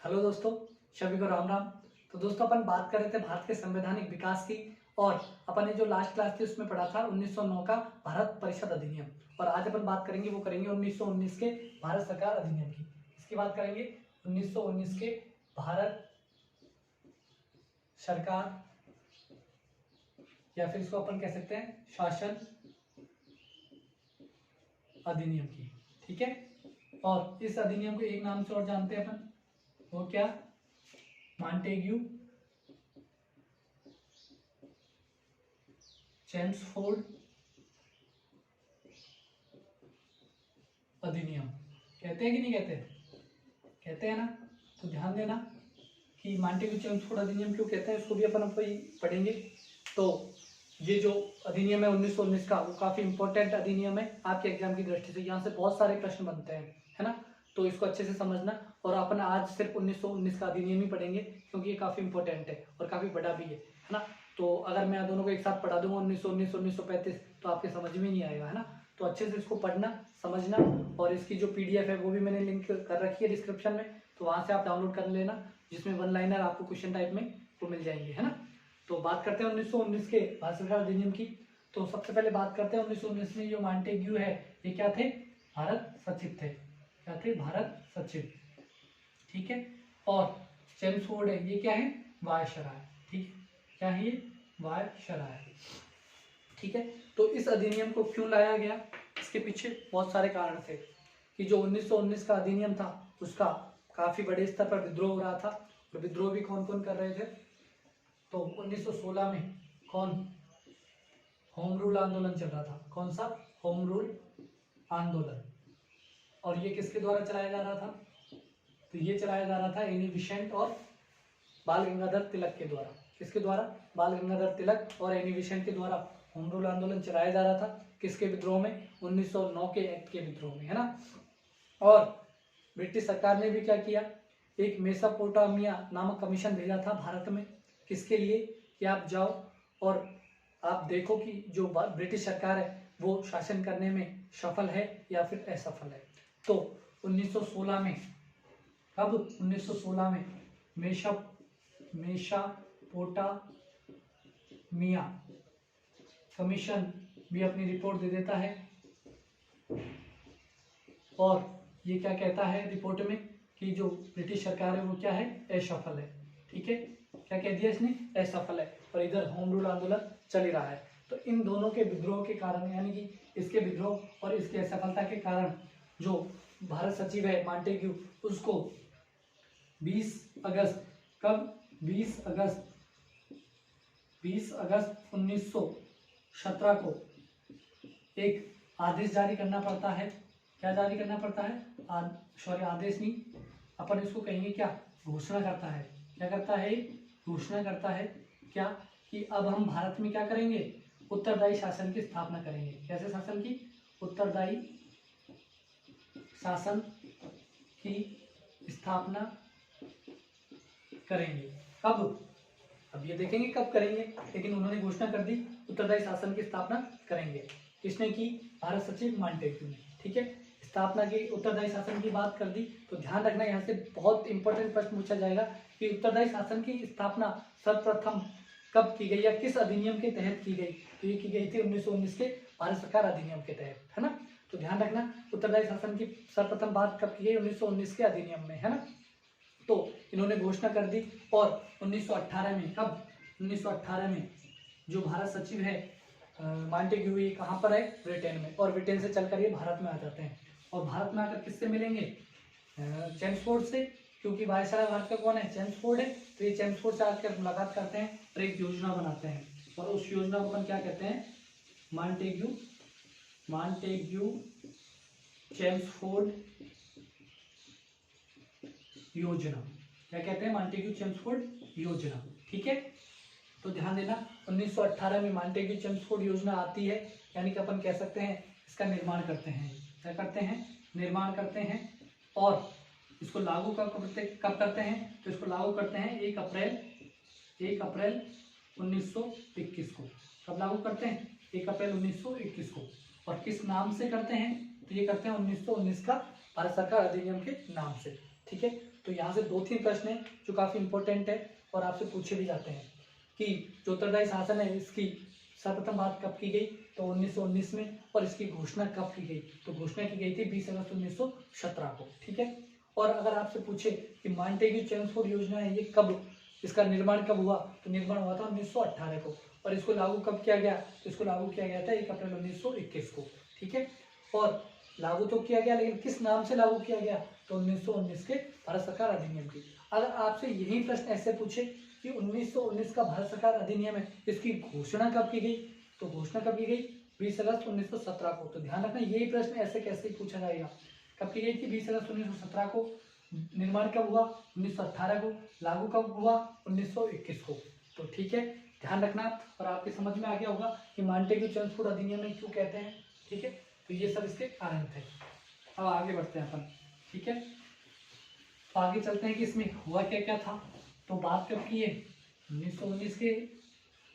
Hello दोस्तों, सभी को राम राम। तो दोस्तों अपन बात कर रहे थे भारत के संवैधानिक विकास की, और अपन ने जो लास्ट क्लास थी उसमें पढ़ा था 1909 का भारत परिषद अधिनियम। और आज अपन बात करेंगे 1919 के भारत सरकार अधिनियम की। इसकी बात करेंगे 1919 के भारत सरकार, या फिर इसको अपन कह सकते हैं शासन अधिनियम की। ठीक है, और इस अधिनियम को एक नाम से और जानते हैं अपन, वो क्या? मॉन्टेग्यू चेम्सफोर्ड अधिनियम। कहते हैं कि नहीं कहते? कहते हैं ना। तो ध्यान देना कि मॉन्टेग्यू चेम्सफोर्ड अधिनियम क्यों कहते हैं, इसको भी अपन पढ़ेंगे। तो ये जो अधिनियम है 1919 का, वो काफी इंपॉर्टेंट अधिनियम है आपके एग्जाम की दृष्टि से। यहाँ से बहुत सारे प्रश्न बनते हैं, है ना। तो इसको अच्छे से समझना। और अपन आज सिर्फ 1919 का अधिनियम ही पढ़ेंगे, क्योंकि ये काफी इंपॉर्टेंट है और काफी बड़ा भी है ना। तो अगर मैं दोनों को एक साथ पढ़ा दूंगा 1919 1935, तो आपके समझ में नहीं आएगा, है ना। तो अच्छे से इसको पढ़ना, समझना। और इसकी जो PDF है वो भी मैंने लिंक कर रखी है डिस्क्रिप्शन में, तो वहां से आप डाउनलोड कर लेना, जिसमें वन लाइनर आपको क्वेश्चन टाइप में वो मिल जाएंगे, है ना। तो बात करते हैं 1919 के भारत सरकार अधिनियम की। तो सबसे पहले बात करते हैं 1919 में जो मॉन्टेग्यू है, ये क्या थे? भारत सचिव थे। क्या थे? भारत सचिव। ठीक है। और चेम्सफोर्ड है, ये क्या है? वायसराय। ठीक है, क्या है ये? वायसराय। ठीक है। तो इस अधिनियम को क्यों लाया गया, इसके पीछे बहुत सारे कारण थे। कि जो 1919 का अधिनियम था उसका काफी बड़े स्तर पर विद्रोह हो रहा था। और विद्रोह भी कौन कौन कर रहे थे? तो 1916 में कौन? होम रूल आंदोलन चल रहा था। कौन सा? होम रूल आंदोलन। और ये किसके द्वारा चलाया जा रहा था? तो ये चलाया जा रहा था एनी बेसेंट और बाल गंगाधर तिलक के द्वारा। किसके द्वारा? बाल गंगाधर तिलक और एनी बेसेंट के द्वारा होम रूल आंदोलन चलाया जा रहा था। किसके विद्रोह में? 1909 के एक्ट के विद्रोह में, है ना। और ब्रिटिश सरकार ने भी क्या किया? एक मेसोपोटामिया नामक कमीशन भेजा था भारत में। किसके लिए? कि आप जाओ और आप देखो कि जो ब्रिटिश सरकार है वो शासन करने में सफल है या फिर असफल है। तो 1916 में, कब? 1916 में मेसोपोटामिया कमीशन भी अपनी रिपोर्ट दे देता है। और ये क्या कहता है रिपोर्ट में? कि जो ब्रिटिश सरकार है वो क्या है? असफल है। ठीक है, क्या कह दिया इसने? असफल है। और इधर होम रूल आंदोलन चल ही रहा है। तो इन दोनों के विद्रोह के कारण, यानी कि इसके विद्रोह और इसके असफलता के कारण, जो भारत सचिव है मॉन्टेग्यू, उसको 20 अगस्त, कब? 20 अगस्त 1917 को एक आदेश जारी करना पड़ता है। क्या जारी करना पड़ता है? आदेश नहीं, अपन इसको कहेंगे क्या? घोषणा करता है। क्या करता है? घोषणा करता है क्या? कि अब हम भारत में क्या करेंगे? उत्तरदायी शासन की स्थापना करेंगे। कैसे शासन की? उत्तरदायी शासन की स्थापना करेंगे। कब? अब ये देखेंगे कब करेंगे, लेकिन उन्होंने घोषणा कर दी उत्तरदायी शासन की स्थापना करेंगे। किसने की? भारत सचिव मॉन्टेग्यू ने। ठीक है, स्थापना की, उत्तरदायी शासन की बात कर दी। तो ध्यान रखना, यहाँ से बहुत इंपॉर्टेंट प्रश्न पूछा जाएगा कि उत्तरदायी शासन की स्थापना सर्वप्रथम कब की गई या किस अधिनियम के तहत की गई? तो ये की गई थी 1919 के भारत सरकार अधिनियम के तहत, है ना। तो ध्यान रखना, उत्तरदायी शासन की सर्वप्रथम बात कब की गई? 1919 के अधिनियम में, है ना। तो इन्होंने घोषणा कर दी। और 1918 में, कब? 1918 में जो भारत सचिव है मॉन्टेग्यू, ये कहाँ पर है? ब्रिटेन में। और ब्रिटेन से चलकर ये भारत में आ जाते हैं। और भारत में आकर किससे मिलेंगे? चेम्सफोर्ड से, क्योंकि वायसराय भारत का कौन है? चेम्सफोर्ड है। तो ये चेम्सफोर्ड से आकर मुलाकात करते हैं और एक योजना बनाते हैं। और उस योजना को अपन क्या कहते हैं? मॉन्टेग्यू चेम्सफोर्ड योजना। क्या कहते हैं? मॉन्टेग्यू चेम्सफोर्ड योजना। ठीक है, तो ध्यान देना, 1918 में मॉन्टेग्यू चेम्सफोर्ड योजना आती है, यानी कि अपन कह सकते हैं इसका निर्माण करते हैं। क्या करते हैं? निर्माण करते हैं। और इसको लागू कब करते हैं? तो इसको लागू करते हैं 1 अप्रैल 1921 को। कब लागू करते हैं? 1 अप्रैल 1921 को। और किस नाम से करते हैं? तो ये करते हैं 1919 का भारत सरकार अधिनियम के नाम से। ठीक है, तो यहाँ से 2-3 प्रश्न हैं जो काफ़ी इंपॉर्टेंट है और आपसे पूछे भी जाते हैं कि जो उत्तरदायी शासन है इसकी सर्वप्रथम बात कब की गई, तो 1919 में, और इसकी घोषणा कब की गई, तो घोषणा की गई थी 20 अगस्त 1917 को। ठीक है। और अगर आपसे पूछे कि मॉन्टेग्यू चेम्सफोर्ड योजना है ये कब, इसका निर्माण कब हुआ, तो निर्माण हुआ था 1918 को, और इसको लागू कब किया गया, तो इसको लागू किया गया था 1 अप्रैल 1921 को। ठीक है। और लागू तो किया गया, लेकिन किस नाम से लागू किया गया, तो 1919 के भारत सरकार अधिनियम की। अगर आपसे यही प्रश्न ऐसे पूछे कि 1919 का भारत सरकार अधिनियम है, इसकी घोषणा कब की गई, तो घोषणा कब की गई 20 अगस्त 1917 को। तो ध्यान रखना यही प्रश्न ऐसे कैसे पूछा जाएगा, कब की गई थी 20 अगस्त 1917 को, निर्माण कब हुआ 1918 को, लागू कब हुआ 1921 को। तो ठीक है, ध्यान रखना। और आपके समझ में आ गया होगा कि मॉन्टेग्यू चेम्सफोर्ड अधिनियम में क्यों कहते हैं। ठीक है, तो ये सब इसके कारण थे। अब आगे बढ़ते हैं अपन। ठीक है, तो आगे चलते हैं कि इसमें हुआ क्या क्या था। तो बात कब की है 1919 के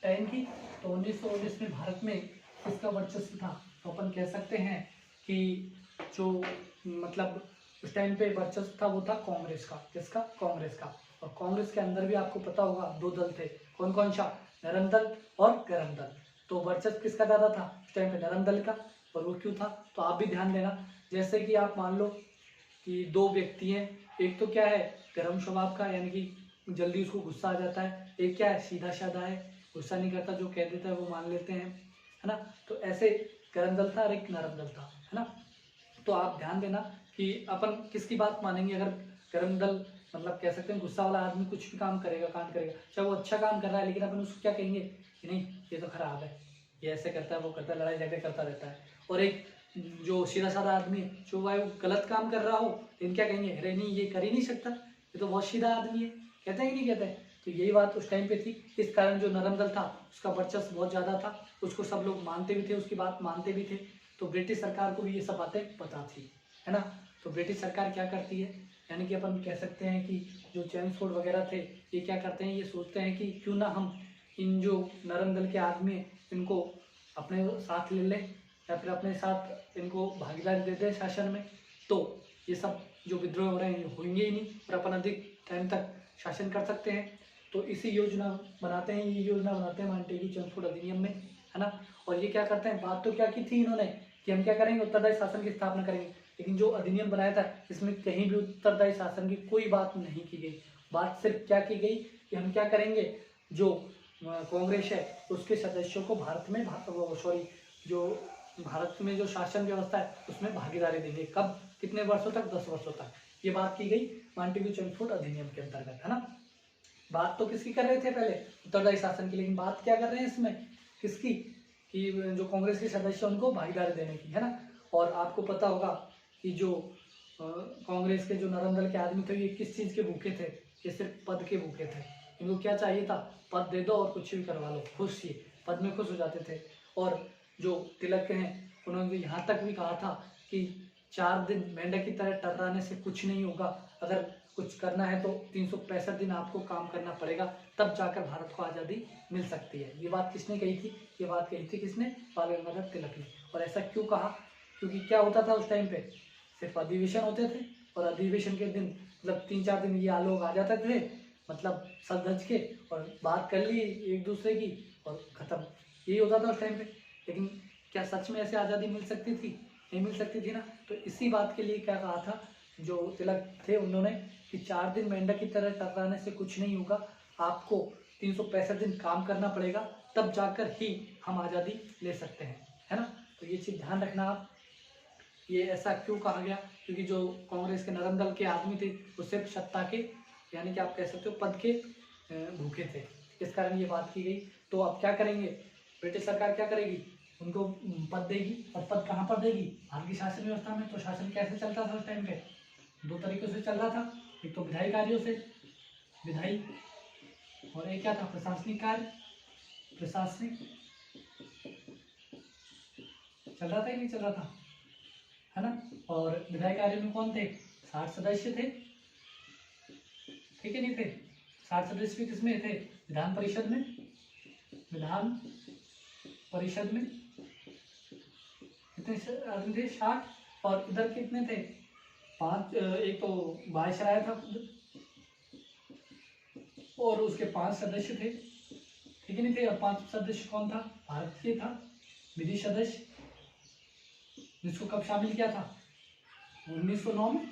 टाइम की, तो 1919 में भारत में किसका वर्चस्व था, तो अपन कह सकते हैं कि जो मतलब उस टाइम पे वर्चस्व था वो था कांग्रेस का। किसका, कांग्रेस का। और कांग्रेस के अंदर भी आपको पता होगा 2 दल थे, कौन कौन सा, नरम दल और गरम दल। तो वर्चस्व किसका ज़्यादा था उस टाइम पे, नरम दल का। और वो क्यों था, तो आप भी ध्यान देना। जैसे कि आप मान लो कि 2 व्यक्ति हैं, एक तो क्या है गर्म स्वभाव का, यानी कि जल्दी उसको गुस्सा आ जाता है, एक क्या है सीधा साधा है, गुस्सा नहीं करता, जो कह देता है वो मान लेते हैं, है ना। तो ऐसे गर्म दल था और एक नरम दल था, है ना। तो आप ध्यान देना कि अपन किसकी बात मानेंगे। अगर गर्म दल मतलब कह सकते हैं गुस्सा वाला आदमी कुछ भी काम करेगा, कांड करेगा, चाहे वो अच्छा काम कर रहा है, लेकिन अपन उसको क्या कहेंगे कि नहीं ये तो खराब है, ये ऐसे करता है, वो करता है, लड़ाई झगड़े करता रहता है। और एक जो सीधा साधा आदमी जो भाई गलत काम कर रहा हो, लेकिन क्या कहेंगे, अरे नहीं ये कर ही नहीं सकता, ये तो बहुत सीधा आदमी है, कहते हैं कि नहीं कहते हैं। तो यही बात उस टाइम पे थी। इस कारण जो नरम दल था उसका वर्चस्व बहुत ज़्यादा था, उसको सब लोग मानते भी थे, उसकी बात मानते भी थे। तो ब्रिटिश सरकार को भी ये सब बातें पता थी, है ना। तो ब्रिटिश सरकार क्या करती है, यानी कि अपन कह सकते हैं कि जो चेम्सफोर्ड वगैरह थे ये क्या करते हैं, ये सोचते हैं कि क्यों ना हम इन जो नरम दल के आदमी हैं इनको अपने साथ ले लें, या फिर अपने साथ इनको भागीदारी दे दें शासन में, तो ये सब जो विद्रोह हो रहे हैं ये होंगे ही नहीं और अपन अधिक टाइम तक शासन कर सकते हैं। तो इसी योजना बनाते हैं, ये योजना बनाते हैं मॉन्टेग्यू चेम्सफोर्ड अधिनियम में, है ना। और ये क्या करते हैं, बात तो क्या की थी इन्होंने कि हम क्या करेंगे, उत्तरदायी शासन की स्थापना करेंगे, लेकिन जो अधिनियम बनाया था इसमें कहीं भी उत्तरदायी शासन की कोई बात नहीं की गई। बात सिर्फ क्या की गई कि हम क्या करेंगे, जो कांग्रेस है उसके सदस्यों को भारत में जो भारत में जो शासन व्यवस्था है उसमें भागीदारी देंगे। कब, कितने वर्षों तक, 10 वर्षों तक। ये बात की गई मॉन्टेग्यू चेम्सफोर्ड अधिनियम के अंतर्गत, है ना। बात तो किसकी कर रहे थे पहले, उत्तरदायी शासन की, लेकिन बात क्या कर रहे हैं इसमें, किसकी, कि जो कांग्रेस के सदस्य उनको भागीदारी देने की, है ना। और आपको पता होगा कि जो कांग्रेस के जो नरम दल के आदमी थे ये किस चीज़ के भूखे थे, ये सिर्फ पद के भूखे थे। इनको क्या चाहिए था, पद दे दो और कुछ भी करवा लो, खुश ही पद में खुश हो जाते थे। और जो तिलक हैं उन्होंने यहाँ तक भी कहा था कि 4 दिन मेंढक की तरह टर्राने से कुछ नहीं होगा, अगर कुछ करना है तो 365 दिन आपको काम करना पड़ेगा, तब जाकर भारत को आज़ादी मिल सकती है। ये बात किसने कही थी, ये बात कही थी किसने, बाल गंगाधर तिलक ने। और ऐसा क्यों कहा, क्योंकि क्या होता था उस टाइम पे, सिर्फ अधिवेशन होते थे और अधिवेशन के दिन मतलब 3-4 दिन ये लोग आ जाते थे, मतलब सज धज के, और बात कर ली एक दूसरे की और ख़त्म, यही होता था उस टाइम पे। लेकिन क्या सच में ऐसे आज़ादी मिल सकती थी, नहीं मिल सकती थी ना। तो इसी बात के लिए क्या कहा था जो तिलक थे उन्होंने कि 4 दिन मेंढक की तरह टकराने से कुछ नहीं होगा, आपको 365 दिन काम करना पड़ेगा, तब जाकर ही हम आज़ादी ले सकते हैं, है ना। तो ये चीज़ ध्यान रखना आप। ये ऐसा क्यों कहा गया, क्योंकि जो कांग्रेस के नरम दल के आदमी थे वो सिर्फ सत्ता के, यानी कि आप कह सकते हो पद के भूखे थे, इस कारण ये बात की गई। तो अब क्या करेंगे, ब्रिटिश सरकार क्या करेगी, उनको पद देगी, और पद कहाँ पर देगी, भारत की शासन व्यवस्था में। तो शासन कैसे चलता था उस टाइम पे, 2 तरीकों से चल रहा था, एक तो विधायी कार्यों से, विधायी, और एक क्या था, प्रशासनिक कार्य, प्रशासनिक। चल रहा था कि नहीं चल रहा था, है ना। और विधायी कार्य में कौन थे, 60 सदस्य थे, ठीक है नहीं थे, 60 सदस्य भी किसमें थे, विधान परिषद में, विधान परिषद में कितने आदमी थे, 60। और इधर कितने थे, 5, एक तो वायसराय था और उसके 5 सदस्य थे, ठीक है नहीं थे। और 5 सदस्य कौन था? भारतीय था, विधि सदस्य, जिसको कब शामिल किया था? 1909 में।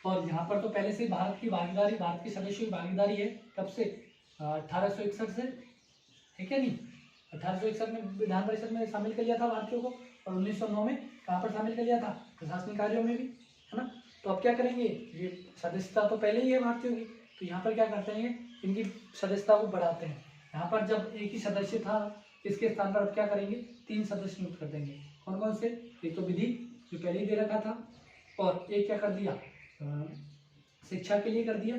और यहाँ पर तो पहले से ही भारत की भागीदारी, भारत के सदस्यों की भागीदारी है, कब से? 1861 से, है क्या नहीं? 1861 में विधान परिषद में शामिल कर लिया था भारतीयों को, और 1909 में कहाँ पर शामिल कर लिया था? प्रशासनिक कार्यों में भी, है ना। तो अब क्या करेंगे, ये सदस्यता तो पहले ही है भारतीयों की, तो यहाँ पर क्या करते हैं, इनकी सदस्यता को बढ़ाते हैं। यहाँ पर जब एक ही सदस्य था, इसके स्थान पर अब क्या करेंगे, 3 सदस्य नियुक्त कर देंगे। कौन कौन से? एक तो विधि, जो पहले ही दे रखा था, और एक क्या कर दिया, शिक्षा के लिए कर दिया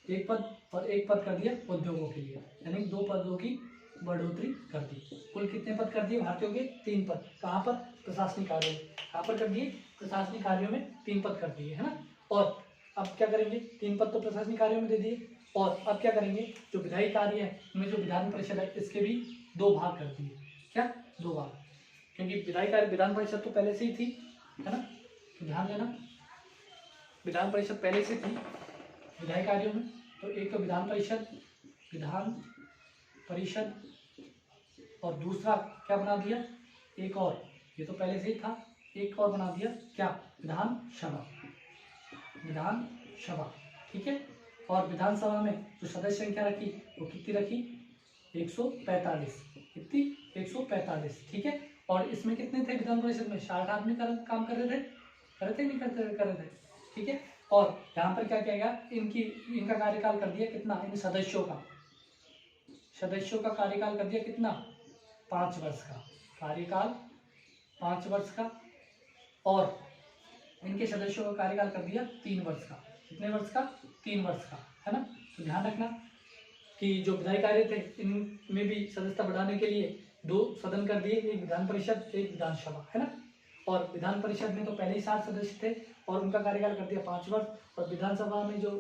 एक पद, और एक पद कर दिया उद्योगों के लिए, यानी 2 पदों की बढ़ोतरी कर दी। कुल कितने पद कर दिए भारतीयों के? 3 पद। कहाँ पर? प्रशासनिक कार्यों में। कहाँ पर कर दिए? प्रशासनिक कार्यों में 3 पद कर दिए, है ना। और अब क्या करेंगे, 3 पद तो प्रशासनिक कार्यों में दे दिए, और अब क्या करेंगे, जो विधायी कार्य है उनमें जो विधान परिषद है, इसके भी 2 भाग कर दिए। क्या? 2 भाग, क्योंकि विधायी कार्य, विधान परिषद तो पहले से ही थी, है ना। तो ध्यान देना, विधान परिषद पहले से थी विधायी कार्यों में। तो एक तो विधान परिषद, और दूसरा क्या बना दिया, एक और, ये तो पहले से ही था, एक और बना दिया, क्या? विधानसभा, ठीक है। और विधानसभा में जो सदस्य संख्या रखी, वो कितनी रखी? 145। कितनी? 145, ठीक है। और इसमें कितने थे विधान परिषद में? 60 आदमी काम कर रहे थे, नहीं कर रहे थे, ठीक है। और यहाँ पर क्या किया गया, इनका कार्यकाल कर दिया कितना, इन सदस्यों का कार्यकाल कर दिया कितना? 5 वर्ष का कार्यकाल, 5 वर्ष का। और इनके सदस्यों का कार्यकाल कर दिया 3 वर्ष का। कितने वर्ष का? 3 वर्ष का, है ना। तो ध्यान रखना कि जो विधायी कार्य थे, इनमें भी सदस्यता बढ़ाने के लिए 2 सदन कर दिए, एक विधान परिषद, एक विधानसभा, है ना। और विधान परिषद में तो पहले ही 60 सदस्य थे, और उनका कार्यकाल कर दिया 5 वर्ष। और विधानसभा में जो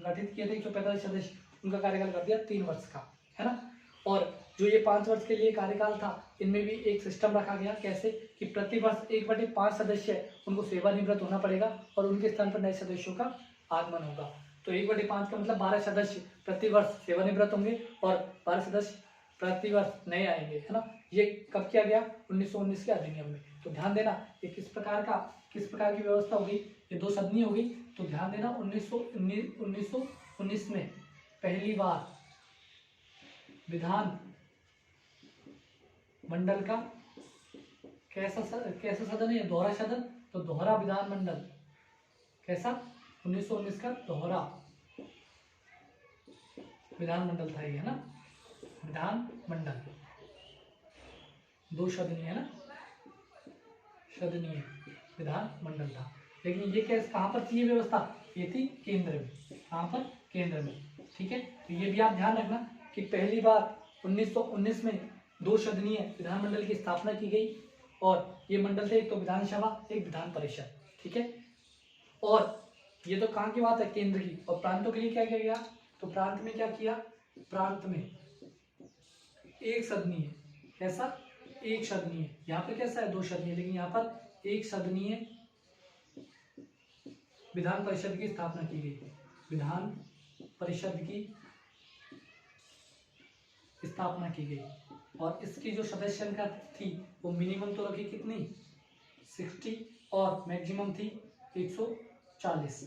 गठित किए थे 145 सदस्य, उनका कार्यकाल कर दिया 3 वर्ष का, है ना। और जो ये 5 वर्ष के लिए कार्यकाल था, इनमें भी एक सिस्टम रखा गया, कैसे कि प्रतिवर्ष 1/5 सदस्य है, उनको सेवानिवृत्त होना पड़ेगा, और उनके स्थान पर नए सदस्यों का आगमन होगा। तो 1/5 का मतलब 12 सदस्य प्रतिवर्ष सेवानिवृत्त होंगे, और 12 सदस्य प्रतिवर्ष नए आएंगे, है ना। ये कब किया गया? 1919 के अधिनियम में। तो ध्यान देना, ये किस प्रकार की व्यवस्था होगी, ये 2 सदनीय होगी। तो ध्यान देना, 1919 में पहली बार विधान मंडल का कैसा सदन है? दोहरा सदन। तो दोहरा विधान मंडल, कैसा? 1919 का दोहरा विधान मंडल था ये, है ना। विधान मंडल 2 सदनीय, है ना, सदनीय विधान मंडल था। लेकिन ये कहाँ पर थी ये व्यवस्था? ये थी केंद्र में। कहाँ पर? केंद्र में, ठीक है। तो ये भी आप ध्यान रखना कि पहली बार 1919 में 2 सदनीय विधानमंडल की स्थापना की गई, और ये मंडल थे, एक तो विधानसभा, एक विधान परिषद, ठीक है। और ये तो कहाँ की बात है? केंद्र की। और प्रांतों के लिए क्या किया गया? तो प्रांत में क्या किया? प्रांत में 1 सदनीय, कैसा? 1 सदनीय। यहाँ पे कैसा है? 2 सदनीय, लेकिन यहाँ पर 1 सदनीय विधान परिषद की स्थापना की गई। विधान परिषद की स्थापना की गई, और इसकी जो सदस्य संख्या थी, वो मिनिमम तो रखी कितनी? 60, और मैक्सिमम थी 140।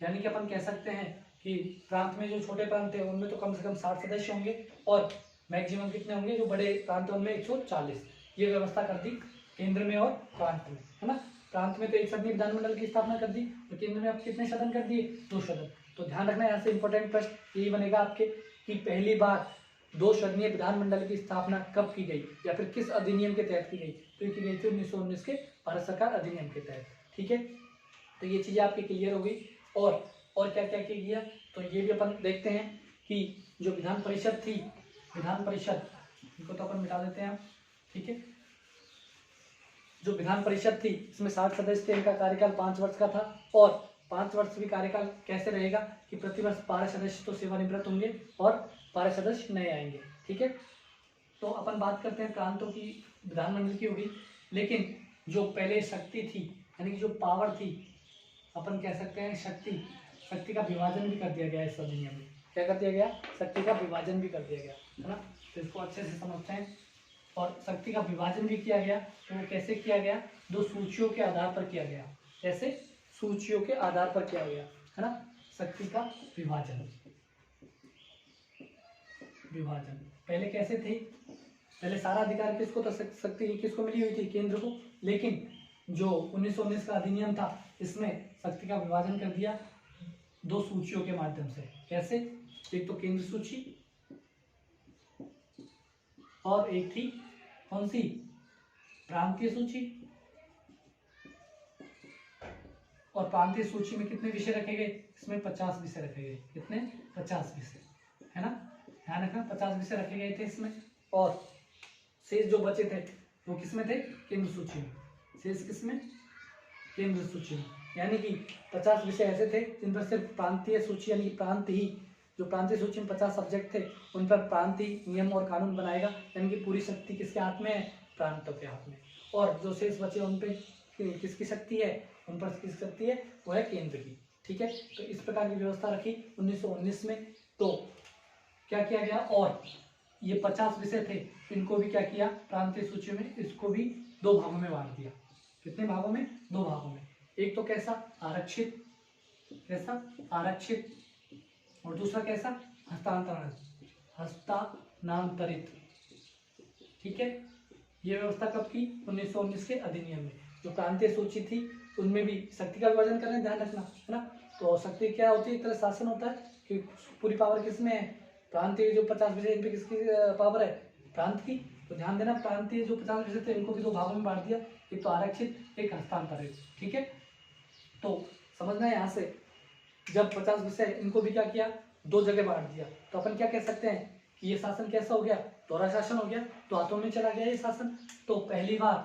यानी कि अपन कह सकते हैं कि प्रांत में जो छोटे प्रांत थे, उनमें तो कम से कम 60 सदस्य होंगे, और मैक्सिमम कितने होंगे? जो बड़े प्रांत उनमें 140। ये व्यवस्था कर दी केंद्र में और प्रांत में, है ना। प्रांत में तो 1 सदनीय विधानमंडल की स्थापना कर दी, और केंद्र में आप कितने सदन कर दिए? 2 सदन। तो ध्यान रखना, यहाँ से इंपॉर्टेंट प्रश्न यही बनेगा आपके कि पहली बार 2 सदनीय विधानमंडल की स्थापना कब की गई, या फिर किस अधिनियम के तहत की गई? तो ये की गई थी 1919 के भारत सरकार अधिनियम के तहत, ठीक है। तो ये चीजें आपकी क्लियर हो गई। और क्या क्या किया गया, तो ये भी अपन देखते हैं कि जो विधान परिषद थी, विधान परिषद, इनको तो अपन मिटा देते हैं, ठीक है। जो विधान परिषद थी, इसमें 60 सदस्य थे, इनका कार्यकाल 5 वर्ष का था, और 5 वर्ष भी कार्यकाल कैसे रहेगा कि प्रतिवर्ष 12 सदस्य तो सेवानिवृत्त होंगे, और 12 सदस्य नए आएंगे, ठीक है। तो अपन बात करते हैं प्रांतों की, विधानमंडल की होगी, लेकिन जो पहले शक्ति थी, यानी कि जो पावर थी, अपन कह सकते हैं शक्ति का विभाजन भी कर दिया गया है इस अधिनियम में, क्या कर दिया गया, शक्ति का विभाजन भी कर दिया गया, है ना। तो इसको अच्छे से समझते हैं। और शक्ति का विभाजन भी किया गया, तो वो कैसे किया गया, दो सूचियों के आधार पर किया गया। कैसे, सूचियों के आधार पर किया गया, है ना, शक्ति का विभाजन। विभाजन पहले कैसे थे, पहले सारा अधिकार किसको था, शक्ति किसको मिली हुई थी, केंद्र को। लेकिन जो 1919 का अधिनियम था, इसमें शक्ति का विभाजन कर दिया दो सूचियों के माध्यम से। कैसे, एक तो केंद्र सूची और एक थी कौन सी, प्रांतीय सूची। और प्रांतीय सूची में कितने विषय रखे गए, इसमें 50 विषय रखे गए। कितने, 50 विषय, है ना, ध्यान रखना 50 विषय रखे गए थे इसमें। और शेष जो बचे थे वो किसमें थे, केंद्र सूची में। शेष किसमें, केंद्र सूची में। यानी कि 50 विषय ऐसे थे जिन पर सिर्फ प्रांतीय सूची यानी प्रांत ही, जो प्रांतीय सूची में 50 सब्जेक्ट थे उन पर प्रांतीय नियम और कानून बनाएगा। यानी कि पूरी शक्ति किसके हाथ में है, प्रांतों के हाथ में। और जो शेष बचे उन पे किसकी शक्ति है, उन पर किसकी शक्ति है, वो है केंद्र की। ठीक है, तो इस प्रकार की व्यवस्था रखी 1919 में। तो क्या किया गया, और ये 50 विषय थे, इनको भी क्या किया, प्रांतीय सूची में इसको भी 2 भागों में बांट दिया। कितने भागों में, 2 भागों में। एक तो कैसा, आरक्षित, कैसा, आरक्षित, और दूसरा कैसा, हस्तांतरण, हस्तांतरित। ठीक है, ये व्यवस्था कब की, 1919 के अधिनियम में। जो प्रांतीय सूची थी उनमें भी शक्ति का विभाजन करना, ध्यान रखना, है ना। तो शक्ति क्या होती है, एक तरह शासन होता है कि पूरी पावर किसमें है, प्रांतीय जो 50 विषय इन पे किसकी पावर है, प्रांत की। तो ध्यान देना, प्रांतीय जो 50 विषय थे इनको भी 2 भागों में बांट दिया, एक तो आरक्षित, एक हस्तांतरित। ठीक है, तो समझना है यहाँ से, जब 50 विषय इनको भी क्या किया, 2 जगह बांट दिया, तो अपन क्या कह सकते हैं कि ये शासन कैसा हो गया, दोहरा शासन हो गया, तो हाथों में चला गया ये शासन। तो पहली बार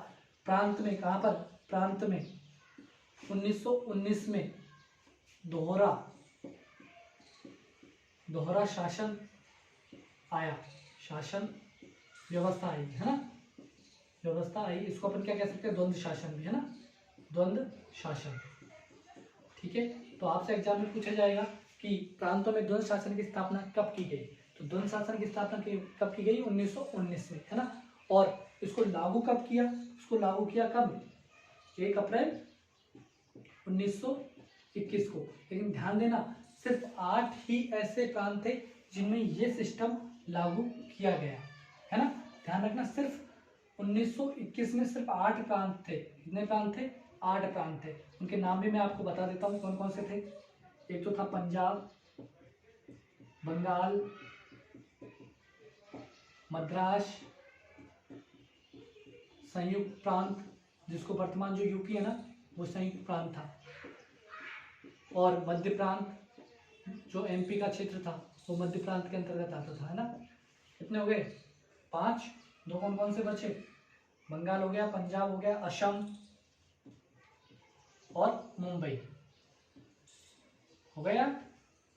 प्रांत में, कहाँ पर, प्रांत में 1919 में दोहरा शासन आया, शासन व्यवस्था आई, है ना, व्यवस्था आई। इसको अपन क्या कह सकते हैं, द्वंद्व शासन भी, है ना, द्वंद्व शासन। ठीक है, तो आपसे एग्जाम में पूछा जाएगा कि प्रांतों में द्वंद्व शासन की स्थापना कब की गई। तो द्वंद्व शासन की स्थापना कब की गई, 1919 में, है ना। और इसको लागू कब किया, इसको लागू किया कब, 1 अप्रैल 1921 को। लेकिन ध्यान देना, सिर्फ 8 ही ऐसे प्रांत थे जिनमें ये सिस्टम लागू किया गया, है ना। ध्यान रखना, सिर्फ 1921 में सिर्फ 8 प्रांत थे। कितने प्रांत थे, 8 प्रांत थे। उनके नाम भी मैं आपको बता देता हूँ कौन कौन से थे। एक तो था पंजाब, बंगाल, मद्रास, संयुक्त प्रांत, जिसको वर्तमान जो यूपी है ना वो संयुक्त प्रांत था, और मध्य प्रांत जो एमपी का क्षेत्र था वो मध्य प्रांत के अंतर्गत आता था, है ना। कितने हो गए, 5। 2 कौन कौन से बचे, बंगाल हो गया, पंजाब हो गया, असम और मुंबई हो गया।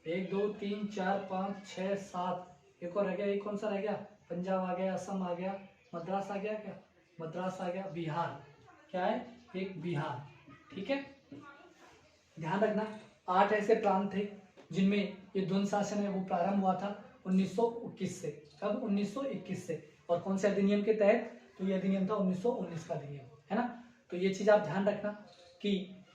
1 2 3 4 5 6 7, एक और रह गया, एक कौन सा रह गया, पंजाब आ गया, असम आ गया, मद्रास आ गया, क्या मद्रास आ गया, बिहार, क्या है, एक बिहार। ठीक है, ध्यान रखना 8 ऐसे प्रांत थे जिनमें ये द्वंद्व शासन है वो प्रारंभ हुआ था 1921 से। कब, 1921 से। और कौन से अधिनियम के तहत, तो ये अधिनियम था 1919 का अधिनियम, है ना। तो ये चीज आप ध्यान रखना कि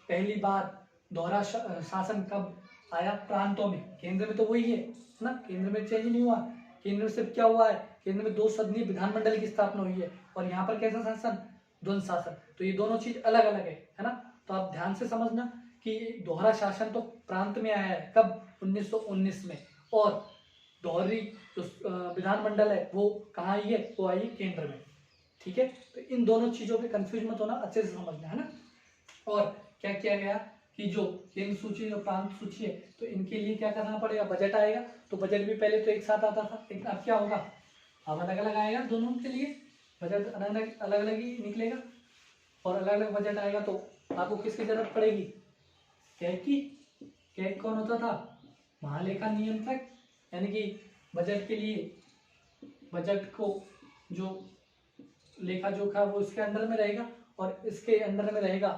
पहली बार दोहरा शासन कब आया, प्रांतों में। केंद्र में तो वही है ना, केंद्र में चेंज नहीं हुआ। केंद्र में सिर्फ क्या हुआ है, केंद्र में 2 सदनीय विधानमंडल की स्थापना हुई है, और यहाँ पर कैसा शासन, द्वंद्व शासन। तो ये दोनों चीज अलग अलग है ना। तो आप ध्यान से समझना कि दोहरा शासन तो प्रांत में आया है, कब, 1919 में। और दोहरी जो विधानमंडल है वो कहाँ आई है, वो आई केंद्र में। ठीक है, तो इन दोनों चीजों पे कंफ्यूज मत होना, अच्छे से समझना, है ना। और क्या किया गया कि जो केंद्र सूची और प्रांत सूची है, तो इनके लिए क्या करना पड़ेगा, बजट आएगा। तो बजट भी पहले तो एक साथ आता था, लेकिन अब क्या होगा, अब अलग अलग आएगा दोनों के लिए, बजट अलग अलग ही निकलेगा। और अलग अलग बजट आएगा तो आपको किसकी जरूरत पड़ेगी, कैग की। कैग कौन होता था, महालेखा नियंत्रक। यानी कि बजट के लिए, बजट को जो लेखा जोखा वो इसके अंडर में रहेगा, और इसके अंडर में रहेगा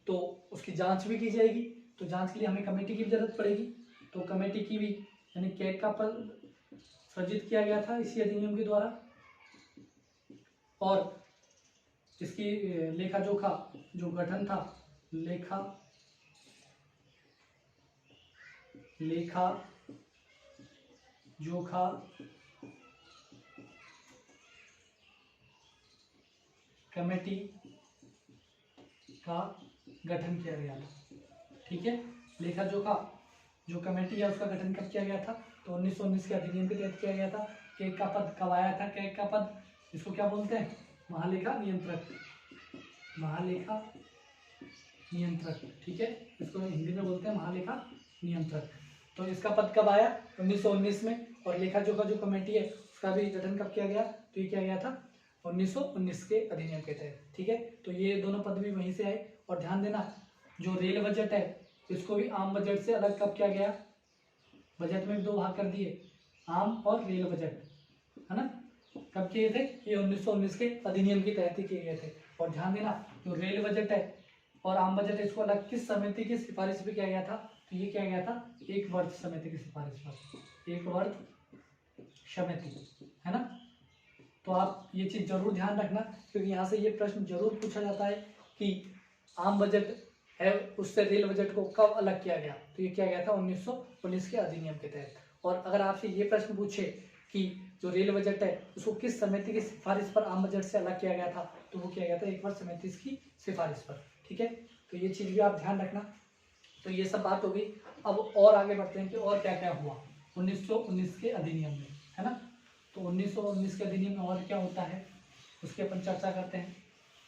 तो उसकी जांच भी की जाएगी। तो जांच के लिए हमें कमेटी की भी जरूरत पड़ेगी। तो कमेटी की भी यानी कैग का पद सृजित किया गया था इसी अधिनियम के द्वारा। और इसकी लेखा जोखा जो गठन था, लेखा जोखा कमेटी का गठन किया गया था। ठीक है, लेखा जोखा जो कमेटी है उसका गठन कब किया गया था? तो 1919 के अधिनियम के तहत किया गया था। कैग का पद कब आया था? कैग का पद, इसको क्या बोलते हैं? महालेखा नियंत्रक, महालेखा नियंत्रक। ठीक है, इसको हिंदी में बोलते हैं महालेखा नियंत्रक। तो इसका पद कब आया? 1919 में। और लेखा जोखा जो कमेटी है उसका भी गठन कब किया गया? तो ये किया गया था 1919 के अधिनियम के तहत। ठीक है, तो ये दोनों पद भी वहीं से आए। और ध्यान देना, जो रेल बजट है इसको भी आम बजट से अलग कब किया गया? बजट में 2 भाग कर दिए, आम और रेल बजट, है ना। कब किए थे? ये 1919 के अधिनियम के तहत ही किए गए थे। और ध्यान देना, जो रेल बजट है और आम बजट है इसको अलग किस समिति की सिफारिश पे किया गया था? तो ये किया गया था एक वर्ष समिति की सिफारिश पर, एक वर्ष समिति, है ना। तो आप ये चीज जरूर ध्यान रखना, क्योंकि यहाँ से ये प्रश्न जरूर पूछा जाता है कि आम बजट है उससे रेल बजट को कब अलग किया गया? तो ये किया गया था 1919 के अधिनियम के तहत। और अगर आपसे ये प्रश्न पूछे कि जो रेल बजट है उसको किस समिति की सिफारिश पर आम बजट से अलग किया गया था, तो वो किया गया था एक वर्ष समिति की सिफारिश पर। ठीक है, तो ये चीज भी आप ध्यान रखना। तो ये सब बात हो गई। अब और आगे बढ़ते हैं कि और क्या क्या हुआ 1919 के अधिनियम में, है ना। तो 1919 के अधिनियम में और क्या होता है उसकी अपन चर्चा करते हैं।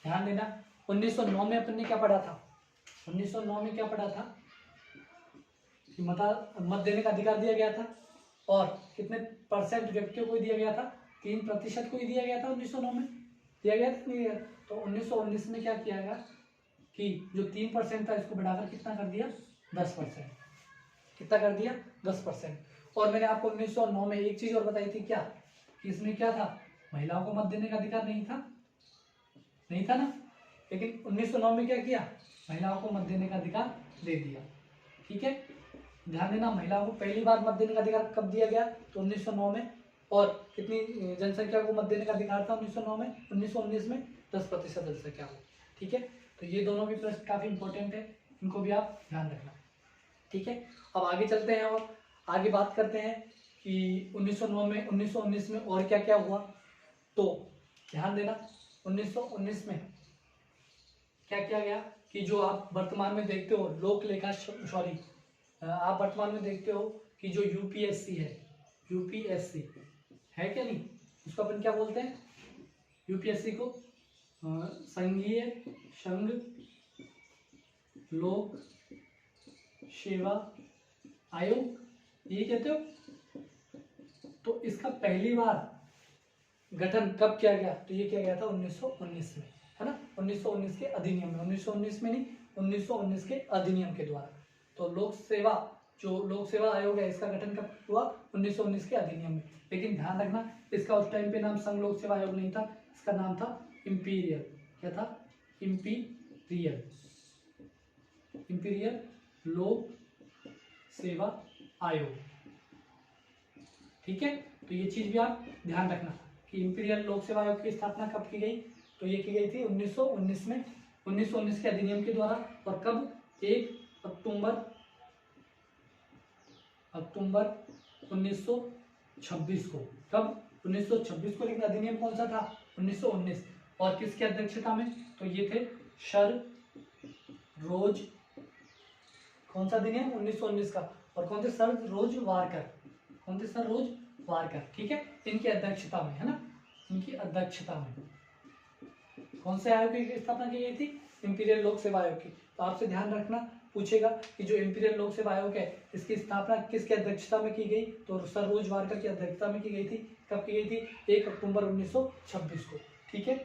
ध्यान देना, 1909 में अपन ने क्या पढ़ा था? 1909 में क्या पढ़ा था कि मत देने का अधिकार दिया गया था। और कितने परसेंट व्यक्तियों को दिया गया था? 3% को ही दिया गया था। 1909 में दिया गया था, नहीं दिया? तो 1919 में क्या किया गया कि जो 3% था इसको बढ़ाकर कितना कर दिया? 10%। कितना कर दिया? 10%। और मैंने आपको 1909 में एक चीज और बताई थी, क्या कि इसमें क्या था? महिलाओं को मत देने का अधिकार नहीं था, नहीं था ना। लेकिन 1909 में क्या किया? महिलाओं को मत देने का अधिकार दे दिया। ठीक है, ध्यान देना, महिलाओं को पहली बार मत देने का अधिकार कब दिया गया? तो 1909 में। और कितनी जनसंख्या को मत देने का अधिकार था 1909 में? 1919 में 10% जनसंख्या को। ठीक है, तो ये दोनों भी प्रश्न काफी इंपॉर्टेंट है, इनको भी आप ध्यान रखना। ठीक है, अब आगे चलते हैं और आगे बात करते हैं कि 1919 में और क्या क्या हुआ। तो ध्यान देना, 1919 में क्या किया गया कि जो आप वर्तमान में देखते हो लोक लेखा, सॉरी, आप वर्तमान में देखते हो कि जो यूपीएससी है, यूपीएससी है क्या नहीं, उसको अपन क्या बोलते हैं? यूपीएससी को संघीय संघ लोक सेवा आयोग, ये कहते हो। तो इसका पहली बार गठन कब किया गया? तो ये किया गया था 1919 में, है ना। 1919 के अधिनियम में, 1919 में नहीं, 1919 के अधिनियम के द्वारा। तो लोक सेवा आयोग है इसका गठन कब हुआ? 1919 के अधिनियम में। लेकिन ध्यान रखना, इसका उस टाइम पे नाम संघ लोक सेवा आयोग नहीं था, इसका नाम था इंपीरियल। क्या था? इंपीरियल लोक सेवा आयोग। ठीक है, तो ये चीज भी आप ध्यान रखना कि इंपीरियल लोक सेवा आयोग की स्थापना कब की गई? तो ये की गई थी 1919 में, 1919 के अधिनियम के द्वारा। और कब? 1 अक्टूबर 1926 को। कब? 1926 को। लेकिन अधिनियम कौन सा था? 1919। और किसकी अध्यक्षता में? तो ये थे सर रोज, कौन सा अधिनियम? 1919 का। और कौन थे? सर रोज वारकर। कौन थे? सर रोज वारकर। ठीक है, इनकी अध्यक्षता में, है ना, इनकी अध्यक्षता में कौन से आयोग की स्थापना की गई थी? इंपीरियल लोक सेवा आयोग की। तो आपसे ध्यान रखना, पूछेगा कि जो इंपीरियल लोक सेवा आयोग है इसकी स्थापना किसकी अध्यक्षता में की गई? तो सर रोज वारकर की अध्यक्षता में की गई थी। कब की गई थी? 1 अक्टूबर 1926 को। ठीक है,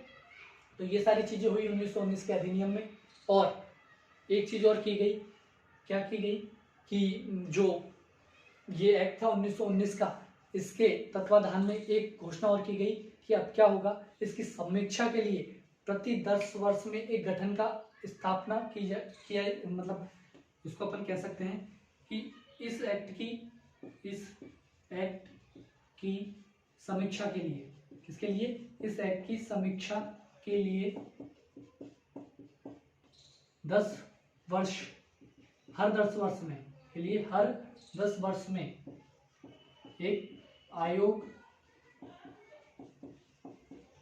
तो ये सारी चीजें हुई 1919 के अधिनियम में। और एक चीज और की गई, क्या की गई कि जो ये एक्ट था 1919 का, इसके तत्वाधान में एक घोषणा और की गई कि अब क्या होगा, इसकी समीक्षा के लिए प्रति 10 वर्ष में एक गठन का स्थापना किया, मतलब इसको अपन कह सकते हैं कि इस एक्ट की की समीक्षा के लिए, किसके लिए? इस एक्ट की समीक्षा के लिए 10 वर्ष, हर 10 वर्ष में के लिए हर 10 वर्ष में एक आयोग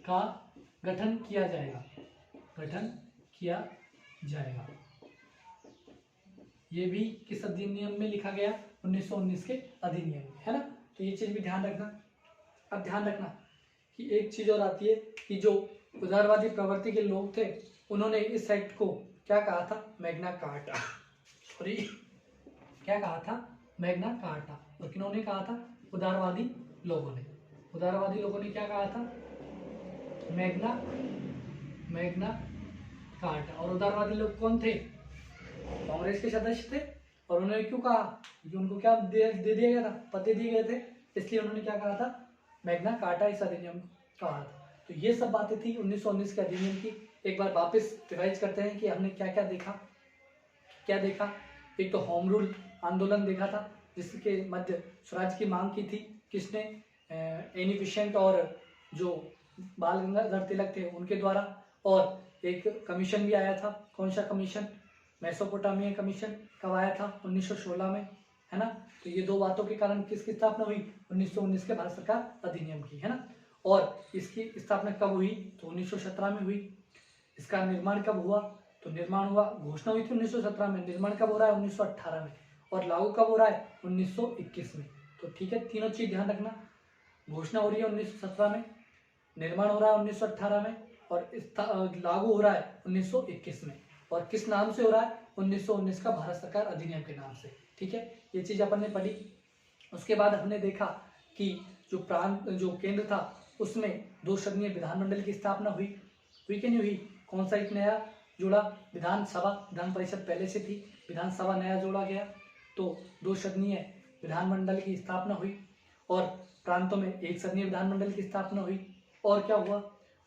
का गठन किया जाएगा, गठन किया जाएगा। ये भी किस अधिनियम में लिखा गया? 1919 के अधिनियम में, है ना। तो ये चीज भी ध्यान रखना। अब ध्यान रखना कि एक चीज और आती है कि जो उदारवादी प्रवृत्ति के लोग थे उन्होंने इस एक्ट को क्या कहा था? Magna carta. सॉरी, क्या कहा था? Magna carta. और किन्होंने कहा था? उदारवादी लोगों ने। उदारवादी लोगों ने क्या कहा था? Magna carta. और उदारवादी लोग कौन थे? कांग्रेस के सदस्य थे। और उन्होंने क्यों कहा? क्योंकि उनको क्या दे दिया गया था? पद दिए गए थे, इसलिए उन्होंने क्या कहा था? मैग्ना कार्टा इस अधिनियम कहा था। तो ये सब बातें थी 1919 के अधिनियम की। एक बार वापस रिवाइज करते हैं कि हमने क्या क्या देखा। क्या देखा? एक तो होम रूल आंदोलन देखा था, जिसके मध्य स्वराज की मांग की थी। किसने? एनी बेसेंट और जो बाल गंगाधर तिलक थे उनके द्वारा। और एक कमीशन भी आया था। कौन सा कमीशन? Mesopotamia commission. कब आया था? 1916 में, है ना। तो ये दो बातों के कारण किसकी स्थापना हुई? 1919 के भारत सरकार अधिनियम की, है ना। और इसकी स्थापना कब हुई? तो 1917 में हुई। इसका निर्माण कब हुआ? तो निर्माण हुआ, घोषणा हुई थी 1917 में। निर्माण कब हो रहा है? 1918 में। और लागू कब हो रहा है? 1921 में। तो ठीक है, तीनों चीज ध्यान रखना। घोषणा हो रही है 1917 में, निर्माण हो रहा है 1918 में, और लागू हो रहा है 1921 में। और किस नाम से हो रहा है? 1919 का भारत सरकार अधिनियम के नाम से। ठीक है, ये चीज अपन ने पढ़ी। उसके बाद हमने देखा कि जो केंद्र था उसमें 2 सदनीय विधानमंडल की स्थापना हुई कि नहीं हुई? कौन सा एक नया जोड़ा? विधानसभा। विधान परिषद पहले से थी, विधानसभा नया जोड़ा गया। तो 2 सदनीय विधानमंडल की स्थापना हुई। और प्रांतों में 1 सदनीय विधानमंडल की स्थापना हुई। और क्या हुआ?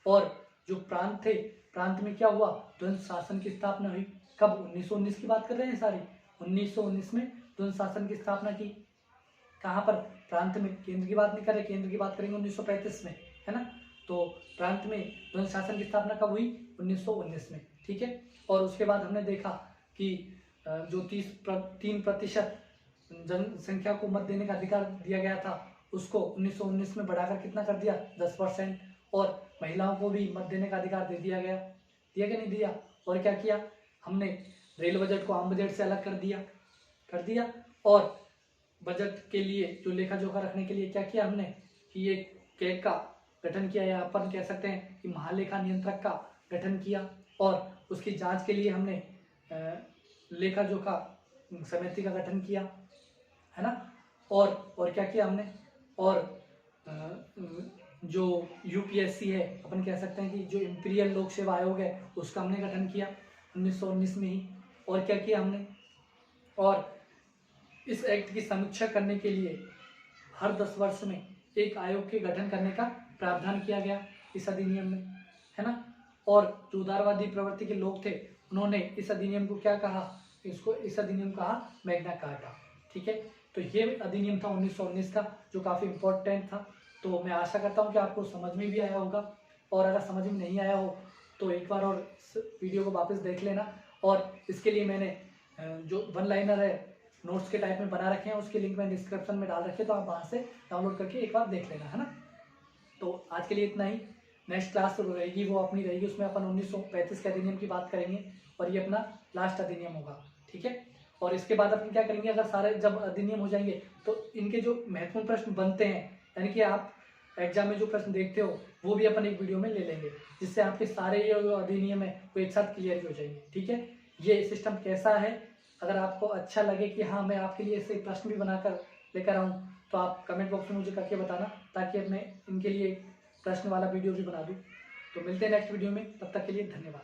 और जो प्रांत थे, प्रांत में क्या हुआ? द्वंद्व शासन की स्थापना हुई। कब? 1919 की बात कर रहे हैं सारी। 1919 में द्वंद्व शासन की स्थापना की। कहाँ पर? प्रांत में। केंद्र की बात नहीं कर रहे, केंद्र की बात करेंगे 1935 में, है ना। तो प्रांत में द्वंद्व शासन की स्थापना कब हुई? 1919 में। ठीक है। और उसके बाद हमने देखा कि जो 3% जनसंख्या को मत देने का अधिकार दिया गया था, उसको 1919 में बढ़ाकर कितना कर दिया? 10%। और महिलाओं को भी मत देने का अधिकार दे दिया गया। दिया कि नहीं दिया? और क्या किया हमने? रेल बजट को आम बजट से अलग कर दिया। और बजट के लिए जो लेखा जोखा रखने के लिए क्या किया हमने? कि एक कैग का गठन किया, या अपन कह सकते हैं कि महालेखा नियंत्रक का गठन किया। और उसकी जांच के लिए हमने लेखा जोखा समिति का गठन किया, है ना। और क्या किया हमने? और जो यूपीएससी है, अपन कह सकते हैं कि जो इंपीरियल लोक सेवा आयोग है, उसका हमने गठन किया 1919 में ही। और क्या किया हमने? और इस एक्ट की समीक्षा करने के लिए हर 10 वर्ष में एक आयोग के गठन करने का प्रावधान किया गया इस अधिनियम में, है ना। और जो उदारवादी प्रवृत्ति के लोग थे उन्होंने इस अधिनियम को क्या कहा? इस अधिनियम को कहा मैग्ना कार्टा। ठीक है, तो ये अधिनियम था 1919 का, जो काफ़ी इम्पोर्टेंट था। तो मैं आशा करता हूँ कि आपको समझ में भी आया होगा। और अगर समझ में नहीं आया हो तो एक बार और इस वीडियो को वापस देख लेना। और इसके लिए मैंने जो 1 लाइनर है नोट्स के टाइप में बना रखे हैं, उसकी लिंक मैंने डिस्क्रिप्शन में डाल रखे, तो आप वहाँ से डाउनलोड करके एक बार देख लेना, है ना। तो आज के लिए इतना ही। नेक्स्ट क्लास रहेगी वो अपनी रहेगी, उसमें अपन 1935 के अधिनियम की बात करेंगे और ये अपना लास्ट अधिनियम होगा। ठीक है, और इसके बाद अपन क्या करेंगे, अगर सारे जब अधिनियम हो जाएंगे तो इनके जो महत्वपूर्ण प्रश्न बनते हैं, यानी कि आप एग्जाम में जो प्रश्न देखते हो वो भी अपन एक वीडियो में ले लेंगे, जिससे आपके सारे ये जो अधिनियम है वो एक साथ क्लियर हो जाएंगे। ठीक है, ये सिस्टम कैसा है? अगर आपको अच्छा लगे कि हाँ मैं आपके लिए ऐसे प्रश्न भी बनाकर लेकर आऊँ, तो आप कमेंट बॉक्स में मुझे करके बताना, ताकि मैं इनके लिए प्रश्न वाला वीडियो भी बना दूँ। तो मिलते हैं नेक्स्ट वीडियो में, तब तक के लिए धन्यवाद।